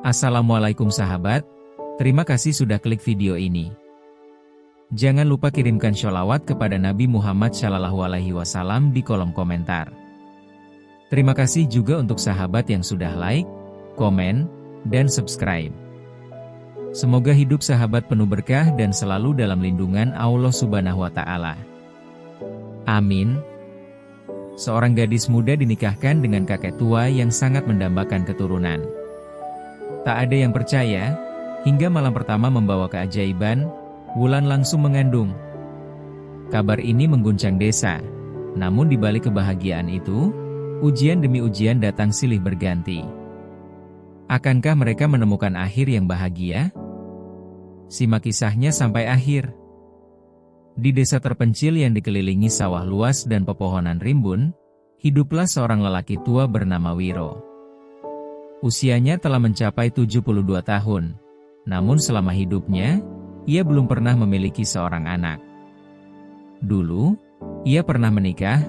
Assalamualaikum sahabat, terima kasih sudah klik video ini. Jangan lupa kirimkan sholawat kepada Nabi Muhammad SAW di kolom komentar. Terima kasih juga untuk sahabat yang sudah like, komen, dan subscribe. Semoga hidup sahabat penuh berkah dan selalu dalam lindungan Allah Subhanahu wa Ta'ala. Amin. Seorang gadis muda dinikahkan dengan kakek tua yang sangat mendambakan keturunan. Tak ada yang percaya, hingga malam pertama membawa keajaiban, Wulan langsung mengandung. Kabar ini mengguncang desa, namun di balik kebahagiaan itu, ujian demi ujian datang silih berganti. Akankah mereka menemukan akhir yang bahagia? Simak kisahnya sampai akhir. Di desa terpencil yang dikelilingi sawah luas dan pepohonan rimbun, hiduplah seorang lelaki tua bernama Wiro. Usianya telah mencapai 72 tahun, namun selama hidupnya, ia belum pernah memiliki seorang anak. Dulu, ia pernah menikah,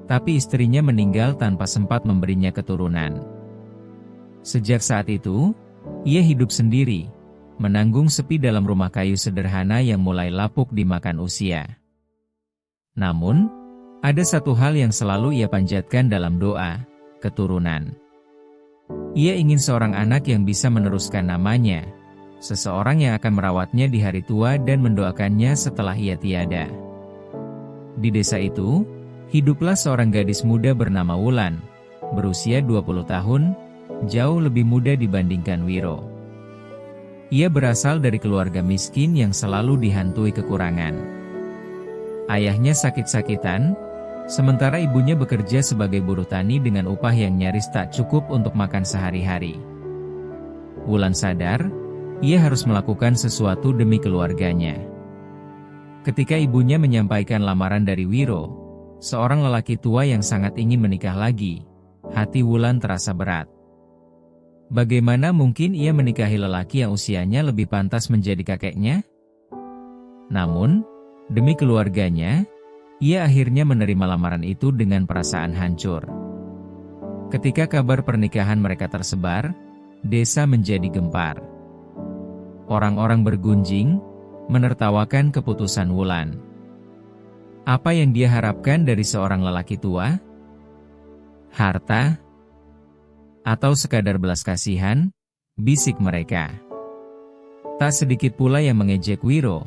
tapi istrinya meninggal tanpa sempat memberinya keturunan. Sejak saat itu, ia hidup sendiri, menanggung sepi dalam rumah kayu sederhana yang mulai lapuk dimakan usia. Namun, ada satu hal yang selalu ia panjatkan dalam doa, keturunan. Ia ingin seorang anak yang bisa meneruskan namanya, seseorang yang akan merawatnya di hari tua dan mendoakannya setelah ia tiada. Di desa itu, hiduplah seorang gadis muda bernama Wulan, berusia 20 tahun, jauh lebih muda dibandingkan Wiro. Ia berasal dari keluarga miskin yang selalu dihantui kekurangan. Ayahnya sakit-sakitan, sementara ibunya bekerja sebagai buruh tani dengan upah yang nyaris tak cukup untuk makan sehari-hari. Wulan sadar, ia harus melakukan sesuatu demi keluarganya. Ketika ibunya menyampaikan lamaran dari Wiro, seorang lelaki tua yang sangat ingin menikah lagi, hati Wulan terasa berat. Bagaimana mungkin ia menikahi lelaki yang usianya lebih pantas menjadi kakeknya? Namun, demi keluarganya, ia akhirnya menerima lamaran itu dengan perasaan hancur. Ketika kabar pernikahan mereka tersebar, desa menjadi gempar. Orang-orang bergunjing, menertawakan keputusan Wulan. Apa yang dia harapkan dari seorang lelaki tua? Harta? Atau sekadar belas kasihan? Bisik mereka. Tak sedikit pula yang mengejek Wiro,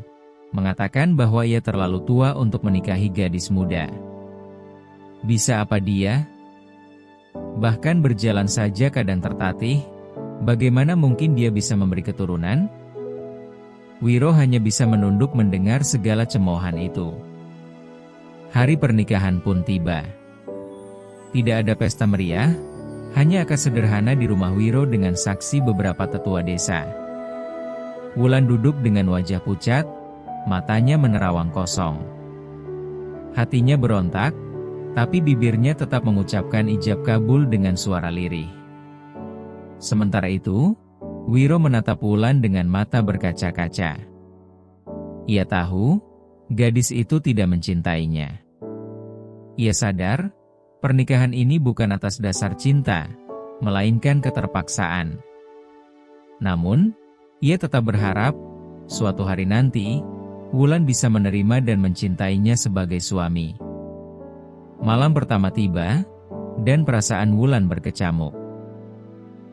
mengatakan bahwa ia terlalu tua untuk menikahi gadis muda. Bisa apa dia? Bahkan berjalan saja kadang tertatih, bagaimana mungkin dia bisa memberi keturunan? Wiro hanya bisa menunduk mendengar segala cemoohan itu. Hari pernikahan pun tiba. Tidak ada pesta meriah, hanya akad sederhana di rumah Wiro dengan saksi beberapa tetua desa. Wulan duduk dengan wajah pucat, matanya menerawang kosong. Hatinya berontak, tapi bibirnya tetap mengucapkan ijab kabul dengan suara lirih. Sementara itu, Wiro menatap Wulan dengan mata berkaca-kaca. Ia tahu, gadis itu tidak mencintainya. Ia sadar, pernikahan ini bukan atas dasar cinta, melainkan keterpaksaan. Namun, ia tetap berharap, suatu hari nanti, Wulan bisa menerima dan mencintainya sebagai suami. Malam pertama tiba, dan perasaan Wulan berkecamuk.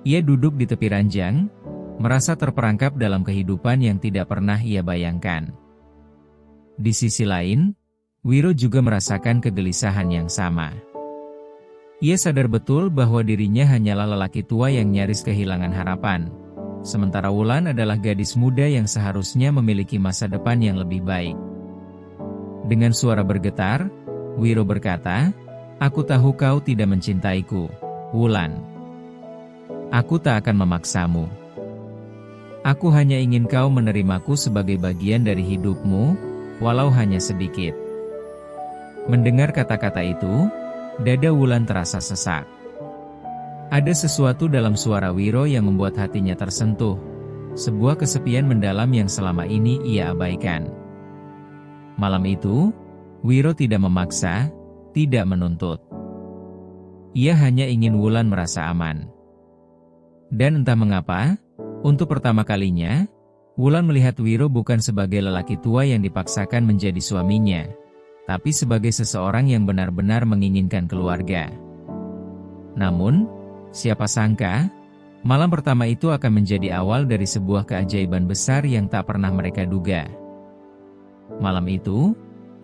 Ia duduk di tepi ranjang, merasa terperangkap dalam kehidupan yang tidak pernah ia bayangkan. Di sisi lain, Wiro juga merasakan kegelisahan yang sama. Ia sadar betul bahwa dirinya hanyalah lelaki tua yang nyaris kehilangan harapan. Sementara Wulan adalah gadis muda yang seharusnya memiliki masa depan yang lebih baik. Dengan suara bergetar, Wiro berkata, "Aku tahu kau tidak mencintaiku, Wulan. Aku tak akan memaksamu. Aku hanya ingin kau menerimaku sebagai bagian dari hidupmu, walau hanya sedikit." Mendengar kata-kata itu, dada Wulan terasa sesak. Ada sesuatu dalam suara Wiro yang membuat hatinya tersentuh, sebuah kesepian mendalam yang selama ini ia abaikan. Malam itu, Wiro tidak memaksa, tidak menuntut. Ia hanya ingin Wulan merasa aman. Dan entah mengapa, Untuk pertama kalinya, Wulan melihat Wiro bukan sebagai lelaki tua yang dipaksakan menjadi suaminya, tapi sebagai seseorang yang benar-benar menginginkan keluarga. Namun, siapa sangka, malam pertama itu akan menjadi awal dari sebuah keajaiban besar yang tak pernah mereka duga. Malam itu,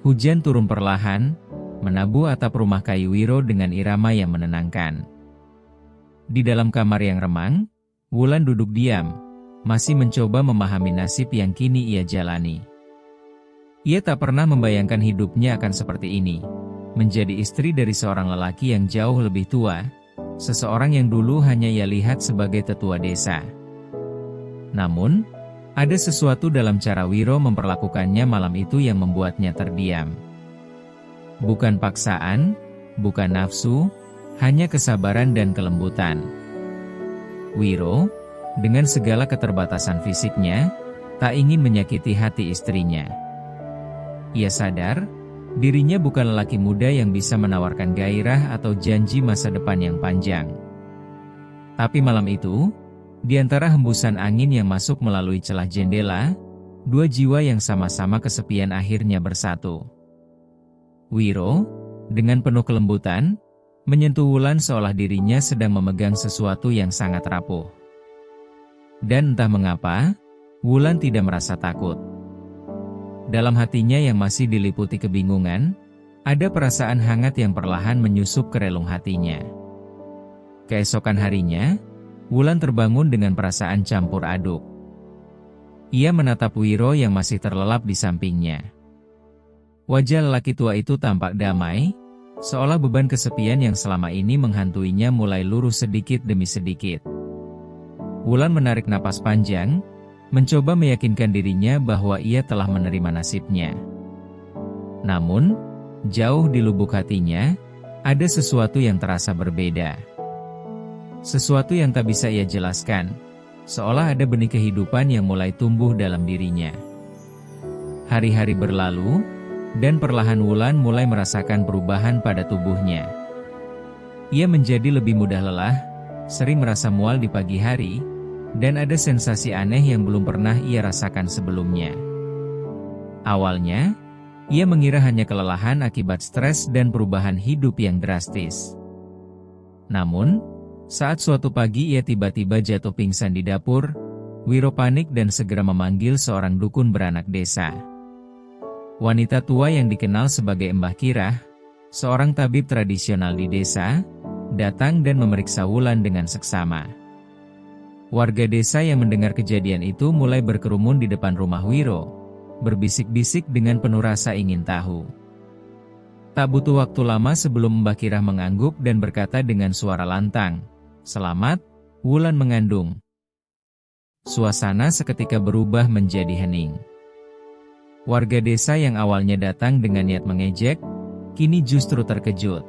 hujan turun perlahan, menabuh atap rumah kayu Wiro dengan irama yang menenangkan. Di dalam kamar yang remang, Wulan duduk diam, masih mencoba memahami nasib yang kini ia jalani. Ia tak pernah membayangkan hidupnya akan seperti ini, menjadi istri dari seorang lelaki yang jauh lebih tua, seseorang yang dulu hanya ia lihat sebagai tetua desa. Namun, ada sesuatu dalam cara Wiro memperlakukannya malam itu yang membuatnya terdiam. Bukan paksaan, bukan nafsu, hanya kesabaran dan kelembutan. Wiro, dengan segala keterbatasan fisiknya, tak ingin menyakiti hati istrinya. Ia sadar, dirinya bukan lelaki muda yang bisa menawarkan gairah atau janji masa depan yang panjang. Tapi malam itu, di antara hembusan angin yang masuk melalui celah jendela, dua jiwa yang sama-sama kesepian akhirnya bersatu. Wiro, dengan penuh kelembutan, menyentuh Wulan seolah dirinya sedang memegang sesuatu yang sangat rapuh. Dan entah mengapa, Wulan tidak merasa takut. Dalam hatinya yang masih diliputi kebingungan, ada perasaan hangat yang perlahan menyusup ke relung hatinya. Keesokan harinya, Wulan terbangun dengan perasaan campur aduk. Ia menatap Wiro yang masih terlelap di sampingnya. Wajah lelaki tua itu tampak damai, seolah beban kesepian yang selama ini menghantuinya mulai lurus sedikit demi sedikit. Wulan menarik napas panjang, mencoba meyakinkan dirinya bahwa ia telah menerima nasibnya. Namun, jauh di lubuk hatinya, ada sesuatu yang terasa berbeda. Sesuatu yang tak bisa ia jelaskan, seolah ada benih kehidupan yang mulai tumbuh dalam dirinya. Hari-hari berlalu, dan perlahan Wulan mulai merasakan perubahan pada tubuhnya. Ia menjadi lebih mudah lelah, sering merasa mual di pagi hari, dan ada sensasi aneh yang belum pernah ia rasakan sebelumnya. Awalnya, ia mengira hanya kelelahan akibat stres dan perubahan hidup yang drastis. Namun, saat suatu pagi ia tiba-tiba jatuh pingsan di dapur, Wiro panik dan segera memanggil seorang dukun beranak desa. Wanita tua yang dikenal sebagai Mbah Kirah, seorang tabib tradisional di desa, datang dan memeriksa Wulan dengan seksama. Warga desa yang mendengar kejadian itu mulai berkerumun di depan rumah Wiro, berbisik-bisik dengan penuh rasa ingin tahu. Tak butuh waktu lama sebelum Mbah Kirah mengangguk dan berkata dengan suara lantang, "Selamat, Wulan mengandung." Suasana seketika berubah menjadi hening. Warga desa yang awalnya datang dengan niat mengejek, kini justru terkejut.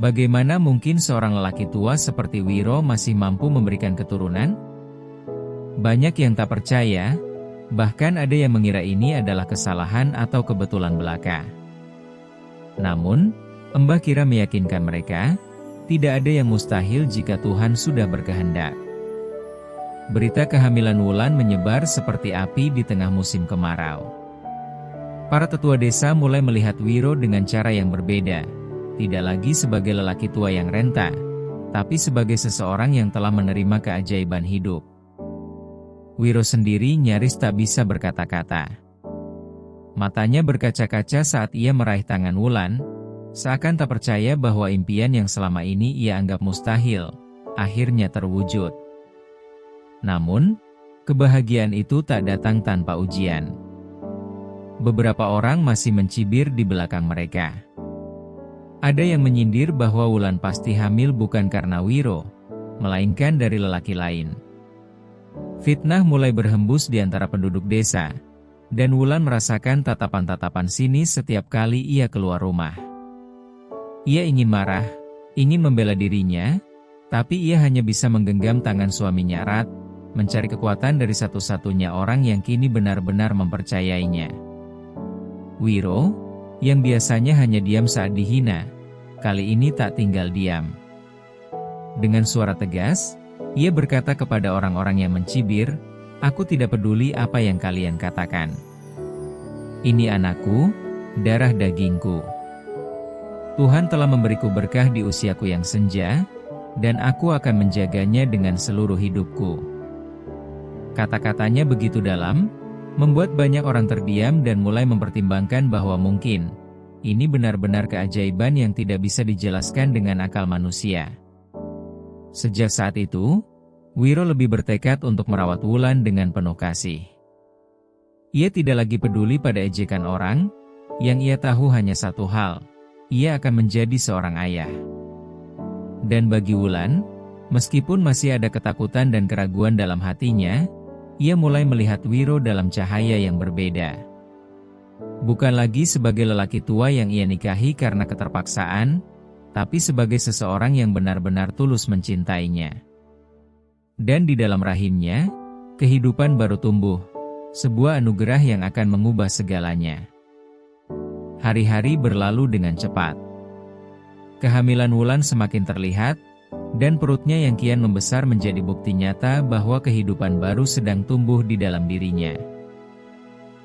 Bagaimana mungkin seorang lelaki tua seperti Wiro masih mampu memberikan keturunan? Banyak yang tak percaya, bahkan ada yang mengira ini adalah kesalahan atau kebetulan belaka. Namun, Mbah Kirah meyakinkan mereka, tidak ada yang mustahil jika Tuhan sudah berkehendak. Berita kehamilan Wulan menyebar seperti api di tengah musim kemarau. Para tetua desa mulai melihat Wiro dengan cara yang berbeda, tidak lagi sebagai lelaki tua yang renta, tapi sebagai seseorang yang telah menerima keajaiban hidup. Wiro sendiri nyaris tak bisa berkata-kata. Matanya berkaca-kaca saat ia meraih tangan Wulan, seakan tak percaya bahwa impian yang selama ini ia anggap mustahil, akhirnya terwujud. Namun, kebahagiaan itu tak datang tanpa ujian. Beberapa orang masih mencibir di belakang mereka. Ada yang menyindir bahwa Wulan pasti hamil bukan karena Wiro, melainkan dari lelaki lain. Fitnah mulai berhembus di antara penduduk desa, dan Wulan merasakan tatapan-tatapan sinis setiap kali ia keluar rumah. Ia ingin marah, ingin membela dirinya, tapi ia hanya bisa menggenggam tangan suaminya erat, mencari kekuatan dari satu-satunya orang yang kini benar-benar mempercayainya. Wiro, yang biasanya hanya diam saat dihina, kali ini tak tinggal diam. Dengan suara tegas, Ia berkata kepada orang-orang yang mencibir, "Aku tidak peduli apa yang kalian katakan. Ini anakku, darah dagingku. Tuhan telah memberiku berkah di usiaku yang senja, dan aku akan menjaganya dengan seluruh hidupku." Kata-katanya begitu dalam, membuat banyak orang terdiam dan mulai mempertimbangkan bahwa mungkin ini benar-benar keajaiban yang tidak bisa dijelaskan dengan akal manusia. Sejak saat itu, Wiro lebih bertekad untuk merawat Wulan dengan penuh kasih. Ia tidak lagi peduli pada ejekan orang, yang ia tahu hanya satu hal, ia akan menjadi seorang ayah. Dan bagi Wulan, meskipun masih ada ketakutan dan keraguan dalam hatinya, ia mulai melihat Wiro dalam cahaya yang berbeda. Bukan lagi sebagai lelaki tua yang ia nikahi karena keterpaksaan, tapi sebagai seseorang yang benar-benar tulus mencintainya. Dan di dalam rahimnya, kehidupan baru tumbuh, sebuah anugerah yang akan mengubah segalanya. Hari-hari berlalu dengan cepat. Kehamilan Wulan semakin terlihat, dan perutnya yang kian membesar menjadi bukti nyata bahwa kehidupan baru sedang tumbuh di dalam dirinya.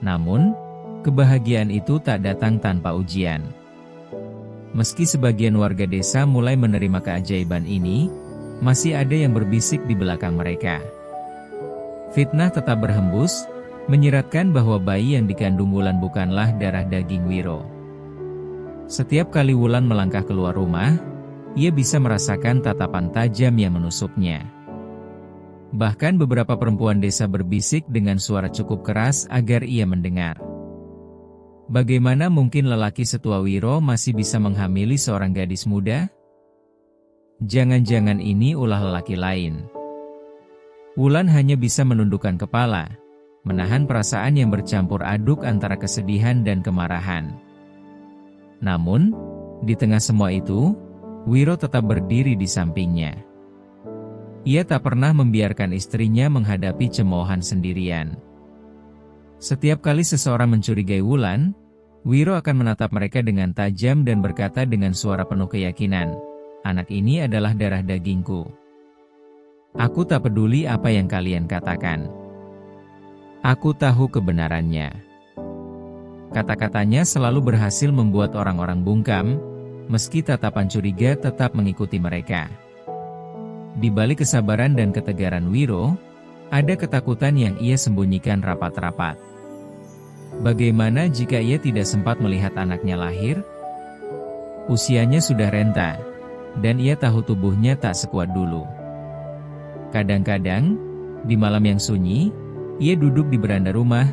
Namun, kebahagiaan itu tak datang tanpa ujian. Meski sebagian warga desa mulai menerima keajaiban ini, masih ada yang berbisik di belakang mereka. Fitnah tetap berhembus, menyiratkan bahwa bayi yang dikandung Wulan bukanlah darah daging Wiro. Setiap kali Wulan melangkah keluar rumah, ia bisa merasakan tatapan tajam yang menusuknya. Bahkan beberapa perempuan desa berbisik dengan suara cukup keras agar ia mendengar. Bagaimana mungkin lelaki setua Wiro masih bisa menghamili seorang gadis muda? Jangan-jangan ini ulah lelaki lain. Wulan hanya bisa menundukkan kepala, menahan perasaan yang bercampur aduk antara kesedihan dan kemarahan. Namun, di tengah semua itu, Wiro tetap berdiri di sampingnya. Ia tak pernah membiarkan istrinya menghadapi cemoohan sendirian. Setiap kali seseorang mencurigai Wulan, Wiro akan menatap mereka dengan tajam dan berkata dengan suara penuh keyakinan, "Anak ini adalah darah dagingku. Aku tak peduli apa yang kalian katakan. Aku tahu kebenarannya." Kata-katanya selalu berhasil membuat orang-orang bungkam, meski tatapan curiga tetap mengikuti mereka. Di balik kesabaran dan ketegaran Wiro, ada ketakutan yang ia sembunyikan rapat-rapat. Bagaimana jika ia tidak sempat melihat anaknya lahir? Usianya sudah renta, dan ia tahu tubuhnya tak sekuat dulu. Kadang-kadang, di malam yang sunyi, ia duduk di beranda rumah,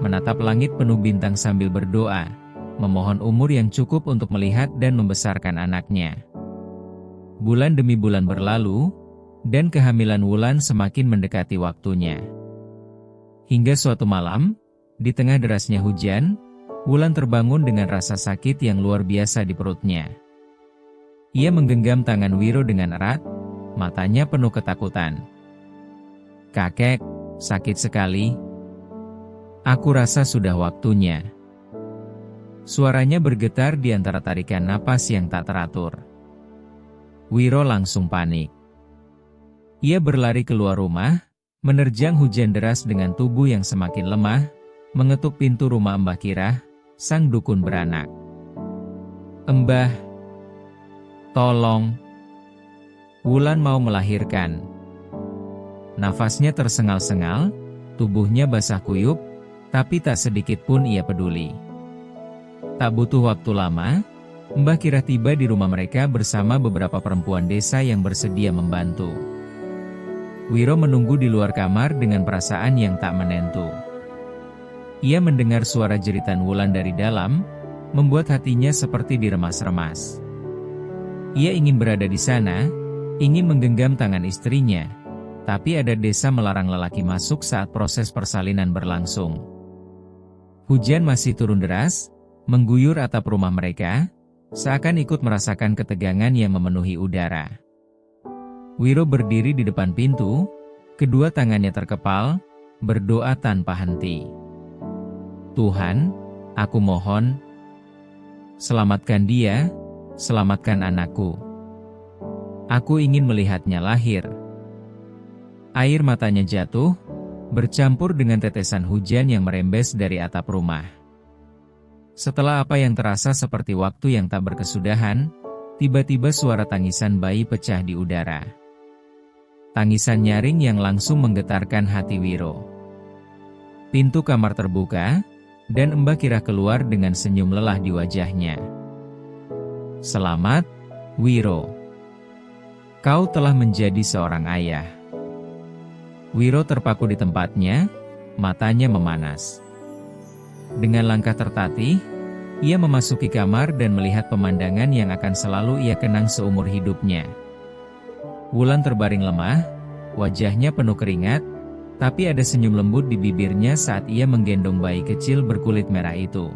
menatap langit penuh bintang sambil berdoa, memohon umur yang cukup untuk melihat dan membesarkan anaknya. Bulan demi bulan berlalu, dan kehamilan Wulan semakin mendekati waktunya. Hingga suatu malam, di tengah derasnya hujan, Wulan terbangun dengan rasa sakit yang luar biasa di perutnya. Ia menggenggam tangan Wiro dengan erat, matanya penuh ketakutan. "Kakek, sakit sekali. Aku rasa sudah waktunya." Suaranya bergetar di antara tarikan napas yang tak teratur. Wiro langsung panik. Ia berlari keluar rumah, menerjang hujan deras dengan tubuh yang semakin lemah, mengetuk pintu rumah Mbah Kirah, sang dukun beranak. "Mbah, tolong. Wulan mau melahirkan." Nafasnya tersengal-sengal, tubuhnya basah kuyup, tapi tak sedikit pun ia peduli. Tak butuh waktu lama, Mbah Kirah tiba di rumah mereka bersama beberapa perempuan desa yang bersedia membantu. Wiro menunggu di luar kamar dengan perasaan yang tak menentu. Ia mendengar suara jeritan Wulan dari dalam, membuat hatinya seperti diremas-remas. Ia ingin berada di sana, ingin menggenggam tangan istrinya, tapi ada desa melarang lelaki masuk saat proses persalinan berlangsung. Hujan masih turun deras, mengguyur atap rumah mereka, seakan ikut merasakan ketegangan yang memenuhi udara. Wiro berdiri di depan pintu, kedua tangannya terkepal, berdoa tanpa henti. "Tuhan, aku mohon, selamatkan dia, selamatkan anakku. Aku ingin melihatnya lahir." Air matanya jatuh, bercampur dengan tetesan hujan yang merembes dari atap rumah. Setelah apa yang terasa seperti waktu yang tak berkesudahan, tiba-tiba suara tangisan bayi pecah di udara. Tangisan nyaring yang langsung menggetarkan hati Wiro. Pintu kamar terbuka, dan Mbak Kira keluar dengan senyum lelah di wajahnya. "Selamat, Wiro. Kau telah menjadi seorang ayah." Wiro terpaku di tempatnya, matanya memanas. Dengan langkah tertatih, ia memasuki kamar dan melihat pemandangan yang akan selalu ia kenang seumur hidupnya. Wulan terbaring lemah, wajahnya penuh keringat, tapi ada senyum lembut di bibirnya saat ia menggendong bayi kecil berkulit merah itu.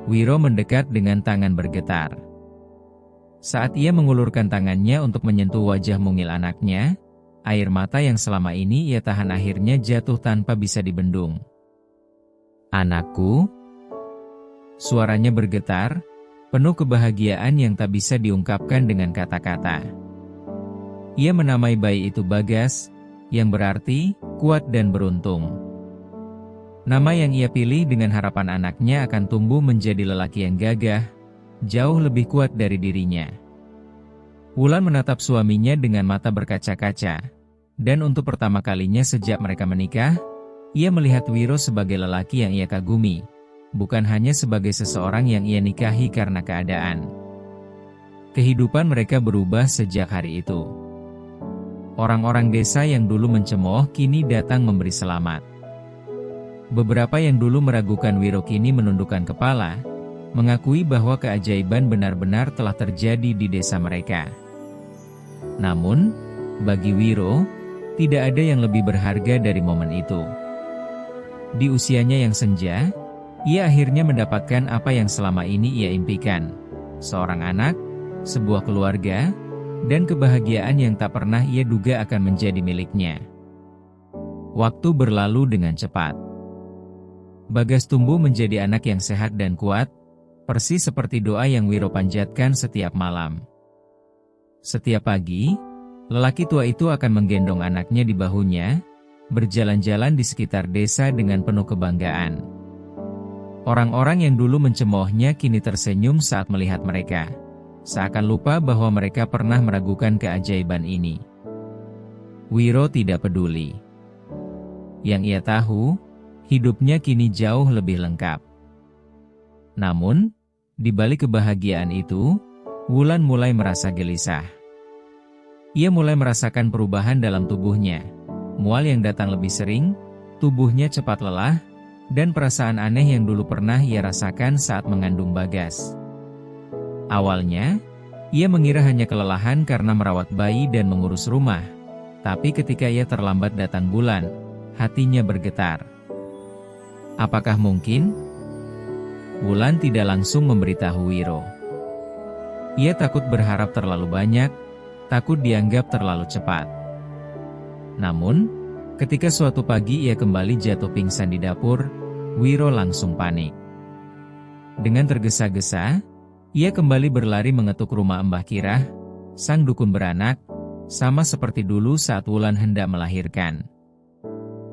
Wiro mendekat dengan tangan bergetar. Saat ia mengulurkan tangannya untuk menyentuh wajah mungil anaknya, air mata yang selama ini ia tahan akhirnya jatuh tanpa bisa dibendung. "Anakku?" Suaranya bergetar, penuh kebahagiaan yang tak bisa diungkapkan dengan kata-kata. Ia menamai bayi itu Bagas, yang berarti kuat dan beruntung. Nama yang ia pilih dengan harapan anaknya akan tumbuh menjadi lelaki yang gagah, jauh lebih kuat dari dirinya. Wulan menatap suaminya dengan mata berkaca-kaca, dan untuk pertama kalinya sejak mereka menikah, ia melihat Wiro sebagai lelaki yang ia kagumi, bukan hanya sebagai seseorang yang ia nikahi karena keadaan. Kehidupan mereka berubah sejak hari itu. Orang-orang desa yang dulu mencemooh kini datang memberi selamat. Beberapa yang dulu meragukan Wiro kini menundukkan kepala, mengakui bahwa keajaiban benar-benar telah terjadi di desa mereka. Namun, bagi Wiro, tidak ada yang lebih berharga dari momen itu. Di usianya yang senja, ia akhirnya mendapatkan apa yang selama ini ia impikan. Seorang anak, sebuah keluarga, dan kebahagiaan yang tak pernah ia duga akan menjadi miliknya. Waktu berlalu dengan cepat. Bagas tumbuh menjadi anak yang sehat dan kuat, persis seperti doa yang Wiro panjatkan setiap malam. Setiap pagi, lelaki tua itu akan menggendong anaknya di bahunya, berjalan-jalan di sekitar desa dengan penuh kebanggaan. Orang-orang yang dulu mencemoohnya kini tersenyum saat melihat mereka, seakan lupa bahwa mereka pernah meragukan keajaiban ini. Wiro tidak peduli. Yang ia tahu, hidupnya kini jauh lebih lengkap. Namun, di balik kebahagiaan itu, Wulan mulai merasa gelisah. Ia mulai merasakan perubahan dalam tubuhnya. Mual yang datang lebih sering, tubuhnya cepat lelah, dan perasaan aneh yang dulu pernah ia rasakan saat mengandung Bagas. Awalnya, ia mengira hanya kelelahan karena merawat bayi dan mengurus rumah. Tapi ketika ia terlambat datang bulan, hatinya bergetar. Apakah mungkin? Wulan tidak langsung memberitahu Wiro. Ia takut berharap terlalu banyak, takut dianggap terlalu cepat. Namun, ketika suatu pagi ia kembali jatuh pingsan di dapur, Wiro langsung panik. Dengan tergesa-gesa, ia kembali berlari mengetuk rumah Mbah Kirah, sang dukun beranak, sama seperti dulu saat Wulan hendak melahirkan.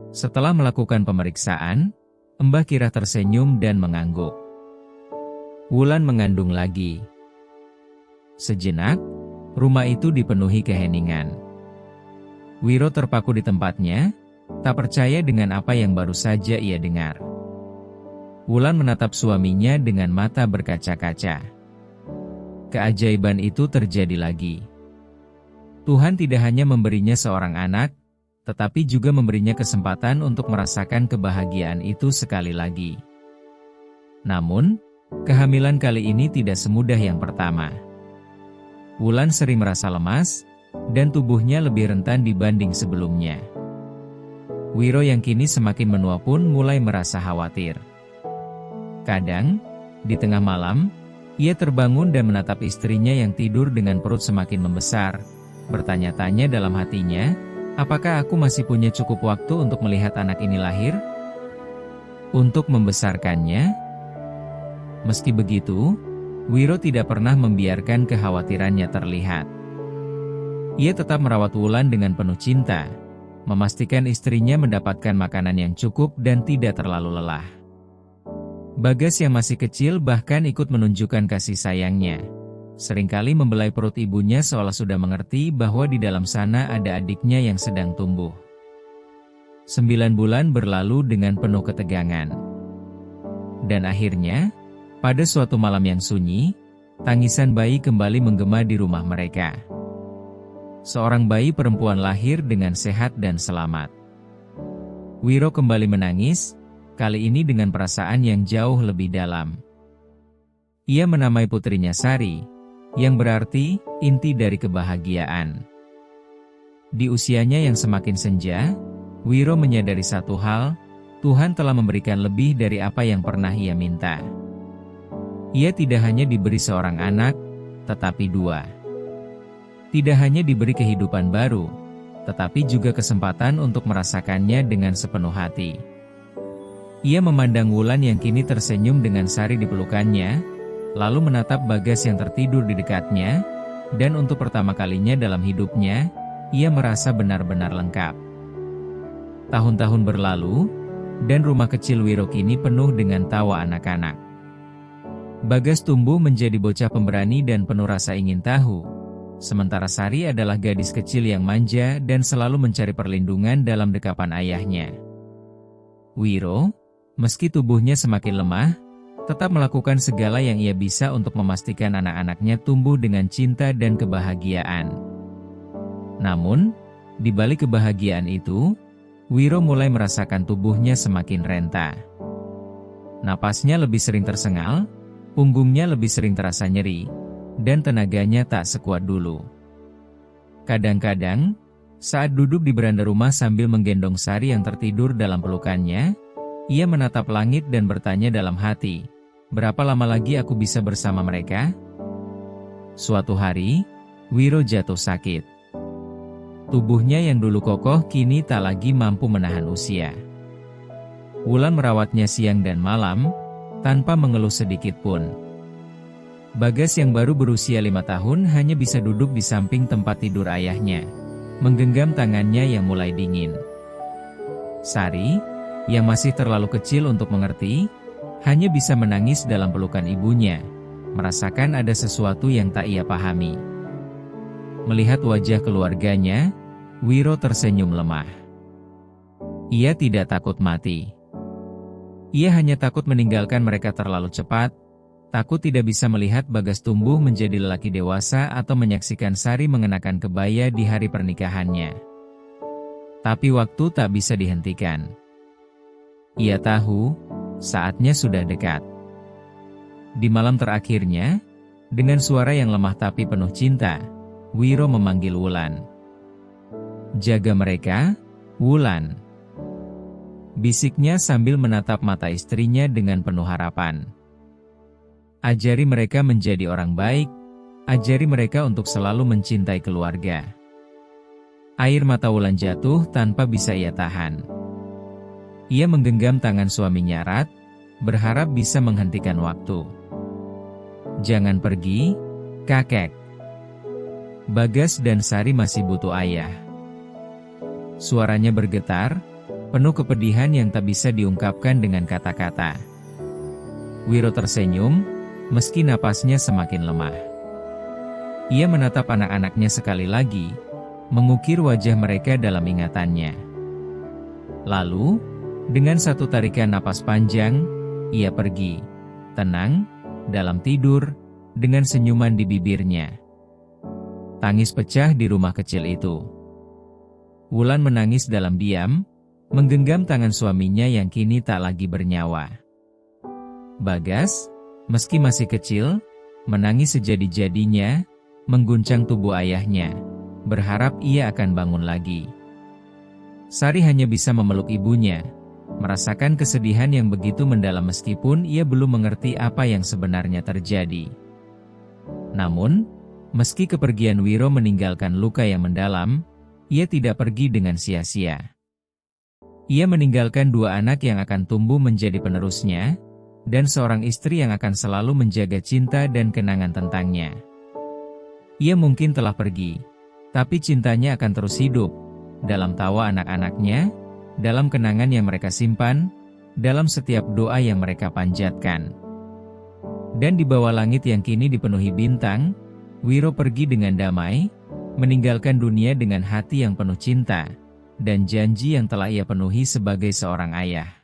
Setelah melakukan pemeriksaan, Mbah Kirah tersenyum dan mengangguk. Wulan mengandung lagi. Sejenak, rumah itu dipenuhi keheningan. Wiro terpaku di tempatnya, tak percaya dengan apa yang baru saja ia dengar. Wulan menatap suaminya dengan mata berkaca-kaca. Keajaiban itu terjadi lagi. Tuhan tidak hanya memberinya seorang anak, tetapi juga memberinya kesempatan untuk merasakan kebahagiaan itu sekali lagi. Namun, kehamilan kali ini tidak semudah yang pertama. Wulan sering merasa lemas, dan tubuhnya lebih rentan dibanding sebelumnya. Wiro yang kini semakin menua pun mulai merasa khawatir. Kadang, di tengah malam, ia terbangun dan menatap istrinya yang tidur dengan perut semakin membesar, bertanya-tanya dalam hatinya, apakah aku masih punya cukup waktu untuk melihat anak ini lahir? Untuk membesarkannya? Meski begitu, Wiro tidak pernah membiarkan kekhawatirannya terlihat. Ia tetap merawat Wulan dengan penuh cinta, memastikan istrinya mendapatkan makanan yang cukup dan tidak terlalu lelah. Bagas yang masih kecil bahkan ikut menunjukkan kasih sayangnya. Seringkali membelai perut ibunya seolah sudah mengerti bahwa di dalam sana ada adiknya yang sedang tumbuh. 9 bulan berlalu dengan penuh ketegangan. Dan akhirnya, pada suatu malam yang sunyi, tangisan bayi kembali menggema di rumah mereka. Seorang bayi perempuan lahir dengan sehat dan selamat. Wiro kembali menangis, kali ini dengan perasaan yang jauh lebih dalam. Ia menamai putrinya Sari, yang berarti inti dari kebahagiaan. Di usianya yang semakin senja, Wiro menyadari satu hal, Tuhan telah memberikan lebih dari apa yang pernah ia minta. Ia tidak hanya diberi seorang anak, tetapi 2. Tidak hanya diberi kehidupan baru, tetapi juga kesempatan untuk merasakannya dengan sepenuh hati. Ia memandang Wulan yang kini tersenyum dengan Sari di pelukannya, lalu menatap Bagas yang tertidur di dekatnya, dan untuk pertama kalinya dalam hidupnya, ia merasa benar-benar lengkap. Tahun-tahun berlalu, dan rumah kecil Wiro kini penuh dengan tawa anak-anak. Bagas tumbuh menjadi bocah pemberani dan penuh rasa ingin tahu. Sementara Sari adalah gadis kecil yang manja dan selalu mencari perlindungan dalam dekapan ayahnya. Wiro, meski tubuhnya semakin lemah, tetap melakukan segala yang ia bisa untuk memastikan anak-anaknya tumbuh dengan cinta dan kebahagiaan. Namun, di balik kebahagiaan itu, Wiro mulai merasakan tubuhnya semakin renta. Napasnya lebih sering tersengal, punggungnya lebih sering terasa nyeri, dan tenaganya tak sekuat dulu. Kadang-kadang, saat duduk di beranda rumah sambil menggendong Sari yang tertidur dalam pelukannya, ia menatap langit dan bertanya dalam hati, berapa lama lagi aku bisa bersama mereka? Suatu hari, Wiro jatuh sakit. Tubuhnya yang dulu kokoh kini tak lagi mampu menahan usia. Wulan merawatnya siang dan malam, tanpa mengeluh sedikit pun. Bagas yang baru berusia 5 tahun hanya bisa duduk di samping tempat tidur ayahnya, menggenggam tangannya yang mulai dingin. Sari, yang masih terlalu kecil untuk mengerti, hanya bisa menangis dalam pelukan ibunya, merasakan ada sesuatu yang tak ia pahami. Melihat wajah keluarganya, Wiro tersenyum lemah. Ia tidak takut mati. Ia hanya takut meninggalkan mereka terlalu cepat, takut tidak bisa melihat Bagas tumbuh menjadi lelaki dewasa atau menyaksikan Sari mengenakan kebaya di hari pernikahannya. Tapi waktu tak bisa dihentikan. Ia tahu, saatnya sudah dekat. Di malam terakhirnya, dengan suara yang lemah tapi penuh cinta, Wiro memanggil Wulan. "Jaga mereka, Wulan," bisiknya sambil menatap mata istrinya dengan penuh harapan. "Ajari mereka menjadi orang baik, ajari mereka untuk selalu mencintai keluarga." Air mata Wulan jatuh tanpa bisa ia tahan. Ia menggenggam tangan suaminya erat, berharap bisa menghentikan waktu. "Jangan pergi, kakek. Bagas dan Sari masih butuh ayah." Suaranya bergetar, penuh kepedihan yang tak bisa diungkapkan dengan kata-kata. Wiro tersenyum, meski napasnya semakin lemah. Ia menatap anak-anaknya sekali lagi, mengukir wajah mereka dalam ingatannya. Lalu, dengan satu tarikan napas panjang, ia pergi, tenang, dalam tidur, dengan senyuman di bibirnya. Tangis pecah di rumah kecil itu. Wulan menangis dalam diam, menggenggam tangan suaminya yang kini tak lagi bernyawa. Bagas, meski masih kecil, menangis sejadi-jadinya, mengguncang tubuh ayahnya, berharap ia akan bangun lagi. Sari hanya bisa memeluk ibunya, merasakan kesedihan yang begitu mendalam meskipun ia belum mengerti apa yang sebenarnya terjadi. Namun, meski kepergian Wiro meninggalkan luka yang mendalam, ia tidak pergi dengan sia-sia. Ia meninggalkan 2 anak yang akan tumbuh menjadi penerusnya, dan seorang istri yang akan selalu menjaga cinta dan kenangan tentangnya. Ia mungkin telah pergi, tapi cintanya akan terus hidup, dalam tawa anak-anaknya, dalam kenangan yang mereka simpan, dalam setiap doa yang mereka panjatkan. Dan di bawah langit yang kini dipenuhi bintang, Wiro pergi dengan damai, meninggalkan dunia dengan hati yang penuh cinta, dan janji yang telah ia penuhi sebagai seorang ayah.